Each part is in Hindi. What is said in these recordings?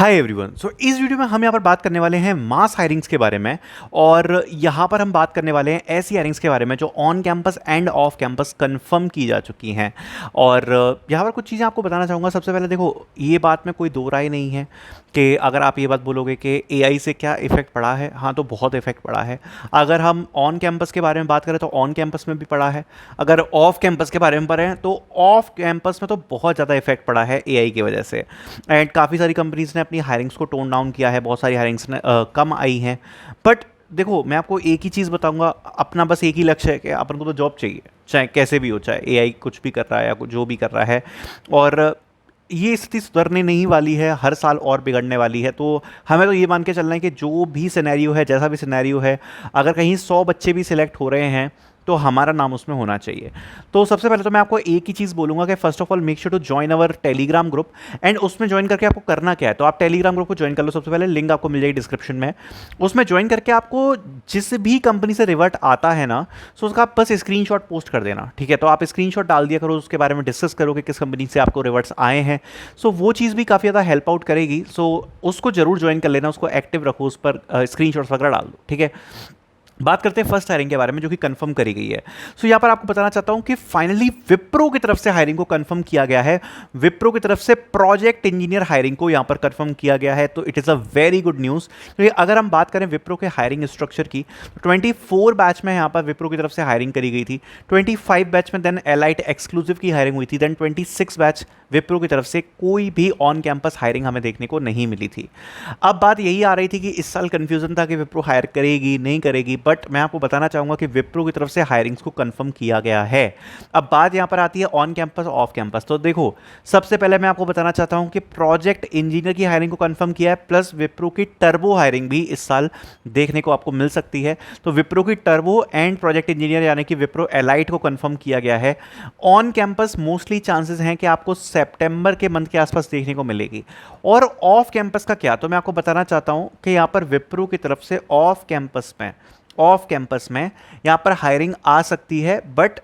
Hi everyone. सो इस वीडियो में हम यहाँ पर बात करने वाले हैं मास हायरिंग्स के बारे में। और यहाँ पर हम बात करने वाले हैं ऐसी हायरिंग्स के बारे में जो on campus end off campus confirm की जा चुकी हैं। और यहाँ पर कुछ चीज़ें आपको बताना चाहूँगा। सबसे पहले देखो, ये बात में कोई दो राय नहीं है कि अगर आप ये बात बोलोगे कि एआई से क्या इफेक्ट पड़ा है, हाँ तो बहुत इफेक्ट पड़ा है। अगर हम ऑन कैंपस के बारे में बात करें तो ऑन कैंपस में भी पड़ा है। अगर ऑफ कैंपस के बारे में पढ़ें तो ऑफ कैंपस में तो बहुत ज़्यादा इफेक्ट पड़ा है एआई की वजह से। एंड काफ़ी सारी कंपनीज ने अपनी हायरिंग्स को टोन डाउन किया है, बहुत सारी हायरिंग्स ने कम आई हैं। बट देखो, मैं आपको एक ही चीज़ बताऊंगा, अपना बस एक ही लक्ष्य है कि अपन को तो जॉब चाहिए, चाहे कैसे भी हो, चाहे एआई कुछ भी कर रहा है या जो भी कर रहा है। और ये स्थिति सुधरने नहीं वाली है, हर साल और बिगड़ने वाली है। तो हमें तो ये मान के चलना है कि जो भी सिनेरियो है, जैसा भी सिनेरियो है, अगर कहीं 100 बच्चे भी सिलेक्ट हो रहे हैं तो हमारा नाम उसमें होना चाहिए। तो सबसे पहले तो मैं आपको एक ही चीज़ बोलूँगा कि first of all make sure to join our Telegram group. And उसमें ज्वाइन करके आपको करना क्या है, तो आप टेलीग्राम ग्रुप को ज्वाइन कर लो। सबसे पहले लिंक आपको मिल जाएगी डिस्क्रिप्शन में। उसमें ज्वाइन करके आपको जिस भी कंपनी से रिवर्ट आता है ना, सो उसका आप बस स्क्रीनशॉट पोस्ट कर देना, ठीक है। तो आप स्क्रीनशॉट डाल दिया करो, उसके बारे में डिस्कस करो कि किस कंपनी से आपको रिवर्ट्स आए हैं। सो वो चीज़ भी काफ़ी ज़्यादा हेल्प आउट करेगी। सो उसको जरूर ज्वाइन कर लेना, उसको एक्टिव रखो, उस पर स्क्रीनशॉट्स वगैरह डाल दो, ठीक है। बात करते हैं फर्स्ट हायरिंग के बारे में जो कि कंफर्म करी गई है। सो यहाँ पर आपको बताना चाहता हूँ कि फाइनली विप्रो की तरफ से हायरिंग को कंफर्म किया गया है। विप्रो की तरफ से प्रोजेक्ट इंजीनियर हायरिंग को यहाँ पर कंफर्म किया गया है। तो it is a very good news, क्योंकि अगर हम बात करें विप्रो के हायरिंग स्ट्रक्चर की, तो 24 बैच में यहाँ पर विप्रो की तरफ से हायरिंग करी गई थी। 25 बैच में देन एलाइट एक्सक्लूसिव की हायरिंग हुई थी। देन 26 बैच विप्रो की तरफ से कोई भी ऑन कैंपस हायरिंग हमें देखने को नहीं मिली थी। अब बात यही आ रही थी कि इस साल कंफ्यूजन था कि विप्रो हायर करेगी नहीं करेगी, बट मैं आपको बताना चाहूंगा कि विप्रो की तरफ से हायरिंग्स को कंफर्म किया गया है। अब बात यहां पर आती है ऑन कैंपस ऑफ कैंपस। तो देखो, सबसे पहले मैं आपको बताना चाहता हूं कि प्रोजेक्ट इंजीनियर की हायरिंग को कंफर्म किया है, प्लस विप्रो की टर्बो हायरिंग भी इस साल देखने को आपको मिल सकती है। तो विप्रो की टर्बो एंड प्रोजेक्ट इंजीनियर यानी कि विप्रो एलाइट को कंफर्म किया गया है। ऑन कैंपस मोस्टली चांसेस हैं कि आपको सितंबर के मंथ के आसपास देखने को मिलेगी। और ऑफ कैंपस का क्या, तो मैं आपको बताना चाहता हूं कि यहां पर विप्रो की तरफ से ऑफ कैंपस में यहां पर हायरिंग आ सकती है, बट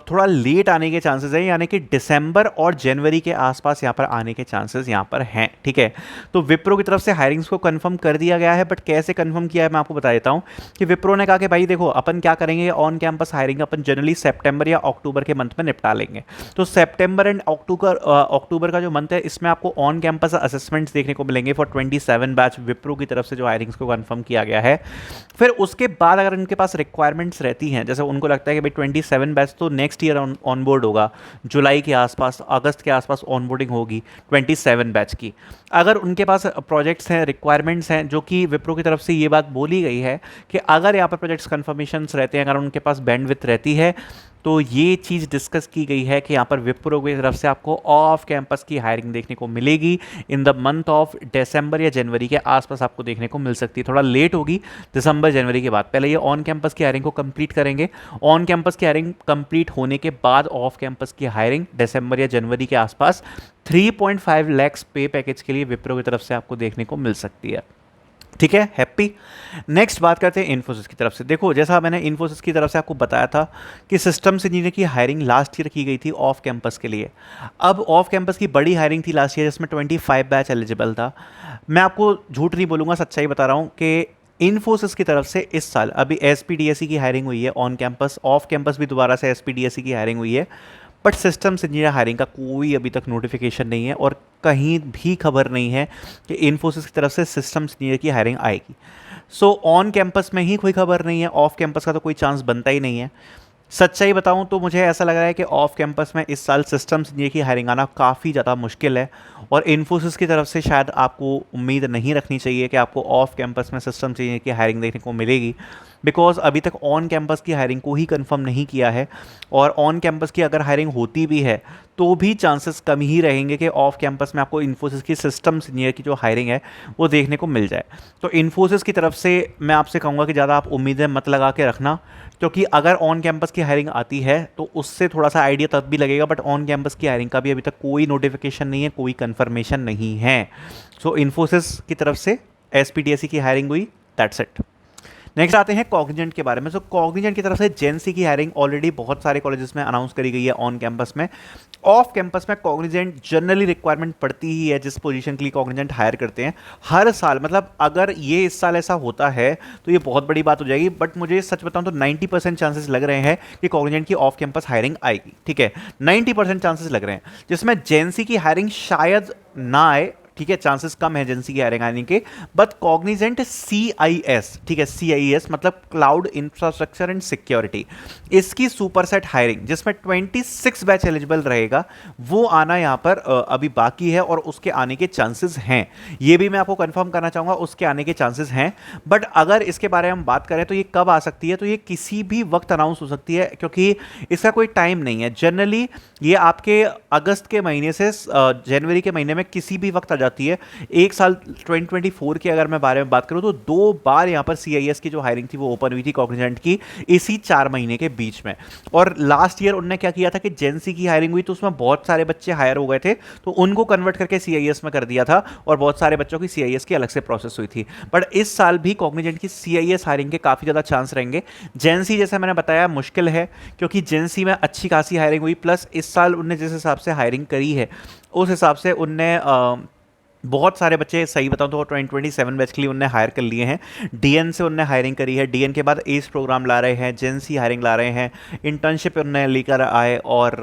थोड़ा लेट आने के चांसेस हैं, यानी कि दिसंबर और जनवरी के आसपास यहां पर आने के चांसेस यहां पर हैं, ठीक है। तो विप्रो की तरफ से हायरिंग्स को कंफर्म कर दिया गया है, बट कैसे कंफर्म किया है मैं आपको बता देता हूं कि विप्रो ने कहा कि भाई देखो, अपन क्या करेंगे, ऑन कैंपस हायरिंग अपन जनरली सितंबर या अक्टूबर के मंथ में निपटा लेंगे। तो सितंबर एंड अक्टूबर का जो मंथ है, इसमें आपको ऑन कैंपस असेसमेंट्स देखने को मिलेंगे फॉर 27 बैच विप्रो की तरफ से जो हायरिंग्स को कंफर्म किया गया है। फिर उसके बाद अगर उनके पास रिक्वायरमेंट्स रहती हैं, जैसे उनको लगता है कि भाई 27 बैच तो नेक्स्ट ईयर ऑनबोर्ड होगा, जुलाई के आसपास, अगस्त के आसपास ऑनबोर्डिंग होगी 27 बैच की। अगर उनके पास प्रोजेक्ट्स हैं, रिक्वायरमेंट्स हैं, जो कि विप्रो की तरफ से ये बात बोली गई है कि अगर यहाँ पर प्रोजेक्ट्स कन्फर्मेशंस रहते हैं, अगर उनके पास बैंडविड्थ रहती है, तो ये चीज़ डिस्कस की गई है कि यहाँ पर विप्रो की तरफ से आपको ऑफ कैंपस की हायरिंग देखने को मिलेगी in the month of December या जनवरी के आसपास आपको देखने को मिल सकती है। थोड़ा लेट होगी, दिसंबर जनवरी के बाद। पहले ये ऑन कैंपस की हायरिंग को कंप्लीट करेंगे। ऑन कैंपस की हायरिंग कंप्लीट होने के बाद ऑफ कैंपस की हायरिंग दिसंबर या जनवरी के आसपास 3.5 लाख पे पैकेज के लिए विप्रो की तरफ से आपको देखने को मिल सकती है, ठीक है। हैप्पी। नेक्स्ट बात करते हैं इन्फोसिस की तरफ से। देखो, जैसा मैंने इन्फोसिस की तरफ से आपको बताया था कि सिस्टम्स इंजीनियर की हायरिंग लास्ट ईयर की गई थी ऑफ कैंपस के लिए। अब ऑफ कैंपस की बड़ी हायरिंग थी लास्ट ईयर, जिसमें 25 बैच एलिजिबल था। मैं आपको झूठ नहीं बोलूँगा, सच्चाई बता रहा हूँ कि इन्फोसिस की तरफ से इस साल अभी एसपीडीएसई की हायरिंग हुई है ऑन कैंपस, ऑफ कैंपस भी दोबारा से एसपीडीएसई की हायरिंग हुई है। बट सिस्टम्स इंजीनियर हायरिंग का कोई अभी तक नोटिफिकेशन नहीं है और कहीं भी खबर नहीं है कि इन्फोसिस की तरफ से सिस्टम्स इंजीनियर की हायरिंग आएगी। सो ऑन कैंपस में ही कोई खबर नहीं है, ऑफ कैंपस का तो कोई चांस बनता ही नहीं है। सच्चाई बताऊं तो मुझे ऐसा लग रहा है कि ऑफ कैंपस में इस साल सिस्टम्स इंजीनियर की हायरिंग आना काफ़ी ज़्यादा मुश्किल है। और इन्फोसिस की तरफ से शायद आपको उम्मीद नहीं रखनी चाहिए कि आपको ऑफ कैंपस में सिस्टम्स इंजीनियर की हायरिंग देखने को मिलेगी, बिकॉज अभी तक ऑन कैंपस की हायरिंग को ही कंफर्म नहीं किया है। और ऑन कैंपस की अगर हायरिंग होती भी है तो भी चांसेस कम ही रहेंगे कि ऑफ कैंपस में आपको इन्फोसिस की सिस्टम्स इंजीनियर की जो हायरिंग है वो देखने को मिल जाए। तो इन्फोसिस की तरफ से मैं आपसे कहूँगा कि ज़्यादा आप उम्मीदें मत लगा के रखना, क्योंकि अगर ऑन कैंपस की हायरिंग आती है तो उससे थोड़ा सा आइडिया तब भी लगेगा, बट ऑन कैंपस की हायरिंग का भी अभी तक कोई नोटिफिकेशन नहीं है, कोई कंफर्मेशन नहीं है। सो इन्फोसिस की तरफ से एसपीडीएसई की हायरिंग हुई, दैट्स इट। नेक्स्ट आते हैं कॉग्निजेंट के बारे में। सो कॉग्निजेंट की तरफ से जेएनसी की हायरिंग ऑलरेडी बहुत सारे कॉलेजेस में अनाउंस करी गई है ऑन कैंपस में। ऑफ कैंपस में कॉग्निजेंट जनरली रिक्वायरमेंट पड़ती ही है, जिस पोजीशन के लिए कॉग्निजेंट हायर करते हैं हर साल। मतलब अगर ये इस साल ऐसा होता है तो ये बहुत बड़ी बात हो जाएगी, बट मुझे सच बताऊं तो 90% चांसेस लग रहे हैं कि कॉग्निजेंट की ऑफ कैंपस हायरिंग आएगी। ठीक है, 90% चांसेस लग रहे हैं, जिसमें जेएनसी की हायरिंग शायद ना आए। ठीक है, चांसेस कम है एजेंसी की हायरिंग आने के, बट कॉग्निजेंट CIS, ठीक है, CIS मतलब क्लाउड इंफ्रास्ट्रक्चर एंड सिक्योरिटी, इसकी सुपरसेट हायरिंग जिसमें 26 बैच एलिजिबल रहेगा, वो आना यहाँ पर अभी बाकी है और उसके आने के चांसेस हैं। ये भी मैं आपको कंफर्म करना चाहूँगा, उसके आने के चांसेस हैं। बट अगर इसके बारे में हम बात करें तो ये कब आ सकती है, तो ये किसी भी वक्त अनाउंस हो सकती है, क्योंकि इसका कोई टाइम नहीं है। जनरली ये आपके अगस्त के महीने से जनवरी के महीने में किसी भी वक्त आ जाती है। एक साल 2024 की अगर मैं बारे में बात करूं तो 2 बार यहां पर CIS की जो हायरिंग थी वो ओपन हुई थी कॉग्निजेंट की इसी 4 महीने के बीच में। और लास्ट ईयर उन्होंने क्या किया था कि जेएनसी की हायरिंग हुई तो उसमें बहुत सारे बच्चे हायर हो गए थे, तो उनको कन्वर्ट करके CIS में कर दिया था और बहुत सारे बच्चों की CIS की अलग से प्रोसेस हुई थी। बट इस साल भी कॉग्निजेंट की CIS हायरिंग के काफ़ी ज़्यादा चांस रहेंगे। जेएनसी जैसा मैंने बताया मुश्किल है, क्योंकि जेएनसी में अच्छी खासी हायरिंग हुई, प्लस इस साल उनने जिस हिसाब से हायरिंग करी है उस हिसाब से उनने बहुत सारे बच्चे, सही बताऊं तो 2027 बैच के लिए उनने हायर कर लिए हैं। DN से उनने हायरिंग करी है, DN के बाद एस प्रोग्राम ला रहे हैं, जेएनसी हायरिंग ला रहे हैं, इंटर्नशिप उनने लेकर आए और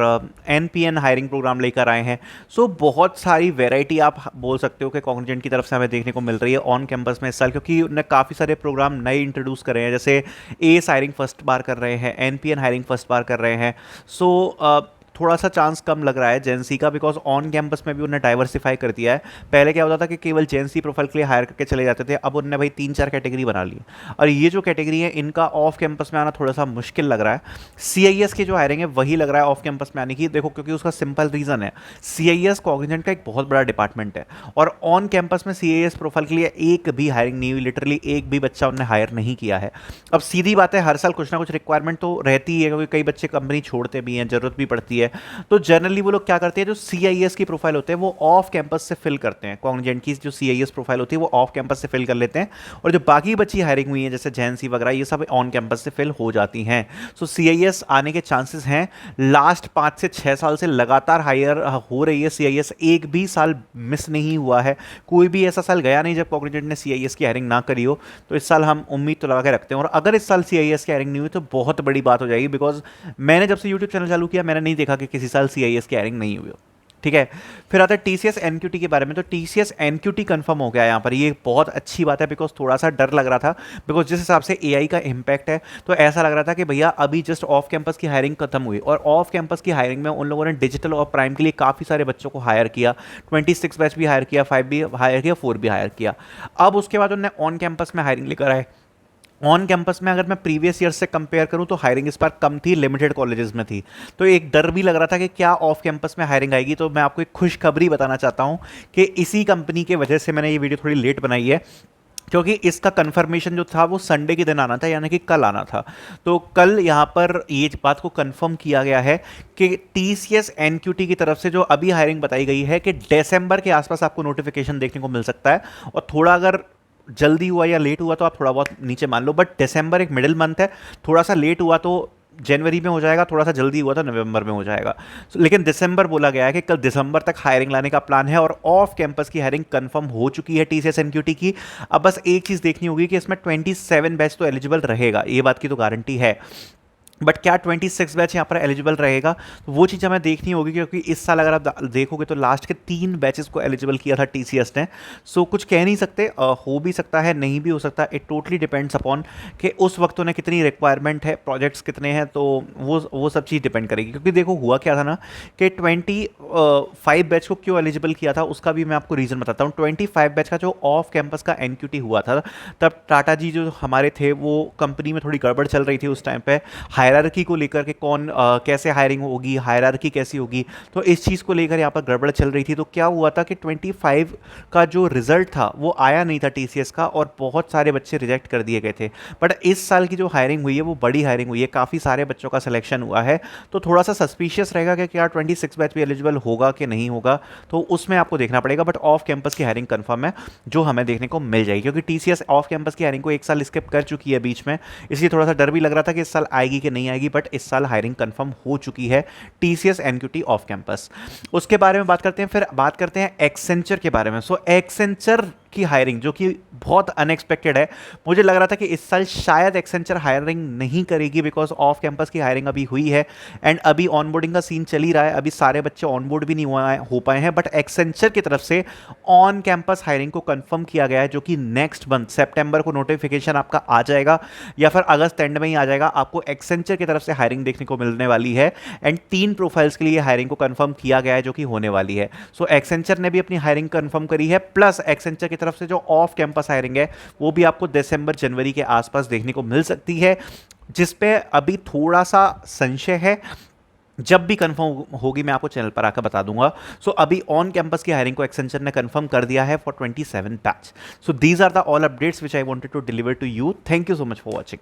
NPN हायरिंग प्रोग्राम लेकर आए हैं। सो बहुत सारी वेराइटी आप बोल सकते हो कि कॉग्निजेंट की तरफ से हमें देखने को मिल रही है ऑन कैंपस में इस साल, क्योंकि उनने काफ़ी सारे प्रोग्राम नए इंट्रोड्यूस करे हैं, जैसे एस हायरिंग फर्स्ट बार कर रहे हैं, NPN हायरिंग फर्स्ट बार कर रहे हैं। सो थोड़ा सा चांस कम लग रहा है जेएनसी का, बिकॉज ऑन कैंपस में भी उन्होंने डाइवर्सिफाई कर दिया है। पहले क्या होता था कि केवल जेएनसी प्रोफाइल के लिए हायर करके चले जाते थे, अब उन्होंने भाई 3-4 कैटेगरी बना ली, और ये जो कैटेगरी है इनका ऑफ कैंपस में आना थोड़ा सा मुश्किल लग रहा है। CIS की जो हायरिंग है वही लग रहा है ऑफ कैंपस में आने की, देखो क्योंकि उसका सिंपल रीजन है, CIS कॉग्निजेंट का एक बहुत बड़ा डिपार्टमेंट है और ऑन कैंपस में CIS प्रोफाइल के लिए एक भी हायरिंग नहीं हुई, लिटरली एक भी बच्चा उन्होंने हायर नहीं किया है। अब सीधी बात है, हर साल कुछ ना कुछ रिक्वायरमेंट तो रहती है, क्योंकि कई बच्चे कंपनी छोड़ते भी हैं, जरूरत भी पड़ती है। तो जनरली वो लोग क्या करते हैं, जो CIS की प्रोफाइल होते हैं वो ऑफ कैंपस से फिल करते हैं। कॉग्निजेंट की जो CIS प्रोफाइल होती है वो ऑफ कैंपस से फिल कर लेते हैं, और जो बाकी बची हायरिंग हुई है जैसे जेएनसी वगैरह ये सब ऑन कैंपस से फिल हो जाती हैं। सो CIS आने के चांसेस हैं। लास्ट 5 से 6 साल से लगातार हायर हो रही है CIS, एक भी साल मिस नहीं हुआ है, कोई भी ऐसा साल गया नहीं जब कॉग्निजेंट ने CIS की हायरिंग ना करी हो। तो इस साल हम उम्मीद तो लगा के रखते हैं, और अगर इस साल CIS की हायरिंग नहीं हुई तो बहुत बड़ी बात हो जाएगी, बिकॉज मैंने जब से यूट्यूब चैनल चालू किया मैंने नहीं देखा कि किसी साल CIS की हायरिंग नहीं हुई हो। ठीक है, फिर आता है TCS NQT के बारे में। तो TCS NQT कंफर्म हो गया यहाँ पर, ये बहुत अच्छी बात है, बिकॉज थोड़ा सा डर लग रहा था, बिकॉज जिस हिसाब से AI का इम्पैक्ट है तो ऐसा लग रहा था कि भैया अभी जस्ट ऑफ कैंपस की हायरिंग खत्म हुई, और ऑफ कैंपस की हायरिंग में उन लोगों ने डिजिटल और प्राइम के लिए काफ़ी सारे बच्चों को हायर किया, 26 बैच भी हायर किया, 5 भी हायर किया, 4 भी हायर किया। अब उसके बाद उन्होंने ऑन कैंपस में हायरिंग लेकर आए। ऑन कैंपस में अगर मैं प्रीवियस ईयर से कंपेयर करूं तो हायरिंग इस बार कम थी, लिमिटेड कॉलेजेस में थी, तो एक डर भी लग रहा था कि क्या ऑफ कैंपस में हायरिंग आएगी। तो मैं आपको एक खुशखबरी बताना चाहता हूं कि इसी कंपनी के वजह से मैंने ये वीडियो थोड़ी लेट बनाई है, क्योंकि इसका कंफर्मेशन जो था वो संडे के दिन आना था, यानी कि कल आना था। तो कल यहाँ पर ये बात को कंफर्म किया गया है कि TCS NQT की तरफ से जो अभी हायरिंग बताई गई है कि दिसंबर के आसपास आपको नोटिफिकेशन देखने को मिल सकता है, और थोड़ा अगर जल्दी हुआ या लेट हुआ तो आप थोड़ा बहुत नीचे मान लो, बट दिसंबर एक मिडिल मंथ है, थोड़ा सा लेट हुआ तो जनवरी में हो जाएगा, थोड़ा सा जल्दी हुआ तो नवंबर में हो जाएगा। लेकिन दिसंबर बोला गया है कि कल दिसंबर तक हायरिंग लाने का प्लान है, और ऑफ कैंपस की हायरिंग कंफर्म हो चुकी है TCS NQT की। अब बस एक चीज़ देखनी होगी कि इसमें 27 बैच तो एलिजिबल रहेगा, ये बात की तो गारंटी है, बट क्या 26 बैच यहाँ पर एलिजिबल रहेगा, तो वो चीज़ हमें देखनी होगी, क्योंकि इस साल अगर आप देखोगे तो लास्ट के 3 बैचेस को एलिजिबल किया था TCS ने। सो कुछ कह नहीं सकते, हो भी सकता है, नहीं भी हो सकता, इट टोटली डिपेंड्स अपॉन कि उस वक्त उन्हें कितनी रिक्वायरमेंट है, प्रोजेक्ट्स कितने हैं, तो वो सब चीज़ डिपेंड करेगी। क्योंकि देखो हुआ क्या था ना कि 25 बैच को क्यों एलिजिबल किया था उसका भी मैं आपको रीज़न बताता हूँ। 25 बैच का जो ऑफ कैंपस का NQT हुआ था, तब टाटा जी जो हमारे थे वो कंपनी में थोड़ी गड़बड़ चल रही थी उस टाइम पर, हायरार्की को लेकर के कौन कैसे हायरिंग होगी, हायरार्की कैसी होगी, तो इस चीज़ को लेकर यहाँ पर गड़बड़ चल रही थी। तो क्या हुआ था कि 25 का जो रिजल्ट था वो आया नहीं था टीसीएस का, और बहुत सारे बच्चे रिजेक्ट कर दिए गए थे। बट इस साल की जो हायरिंग हुई है वो बड़ी हायरिंग हुई है, काफ़ी सारे बच्चों का सिलेक्शन हुआ है। तो थोड़ा सा सस्पिशियस रहेगा कि क्या 26 बैच भी एलिजिबल होगा कि नहीं होगा, तो उसमें आपको देखना पड़ेगा। बट ऑफ कैंपस की हायरिंग कंफर्म है, जो हमें देखने को मिल जाएगी, क्योंकि टीसीएस ऑफ कैंपस की हायरिंग को एक साल स्किप कर चुकी है बीच में, इसलिए थोड़ा सा डर भी लग रहा था कि इस साल आएगी कि नहीं आएगी। बट इस साल हायरिंग कंफर्म हो चुकी है टीसीएस एनक्यूटी ऑफ कैंपस। उसके बारे में बात करते हैं। फिर बात करते हैं एक्सेंचर के बारे में। सो एक्सेंचर की हायरिंग जो कि बहुत अनएक्सपेक्टेड है, मुझे लग रहा था कि इस साल शायद एक्सेंचर हायरिंग नहीं करेगी, बिकॉज ऑफ कैंपस की हायरिंग अभी हुई है एंड अभी ऑनबोर्डिंग का सीन चल ही रहा है, अभी सारे बच्चे ऑनबोर्ड भी नहीं हो पाए हैं। बट एक्सेंचर की तरफ से ऑन कैंपस हायरिंग को कंफर्म किया गया है, जो कि नेक्स्ट मंथ सितंबर को नोटिफिकेशन आपका आ जाएगा, या फिर अगस्त एंड में ही आ जाएगा। आपको एक्सेंचर की तरफ से हायरिंग देखने को मिलने वाली है एंड 3 प्रोफाइल्स के लिए हायरिंग को कंफर्म किया गया है, जो कि होने वाली है। सो एक्सेंचर ने भी अपनी हायरिंग कंफर्म करी है, प्लस एक्सेंचर की तरफ से जो ऑफ कैंपस हायरिंग है वो भी आपको दिसंबर जनवरी के आसपास देखने को मिल सकती है, जिस पे अभी थोड़ा सा संशय है। जब भी कंफर्म होगी मैं आपको चैनल पर आकर बता दूंगा। सो अभी ऑन कैंपस की हायरिंग को एक्सेंचर ने कंफर्म कर दिया है for 27 batch. So these are the all updates which I wanted to deliver to you. Thank you so much for watching.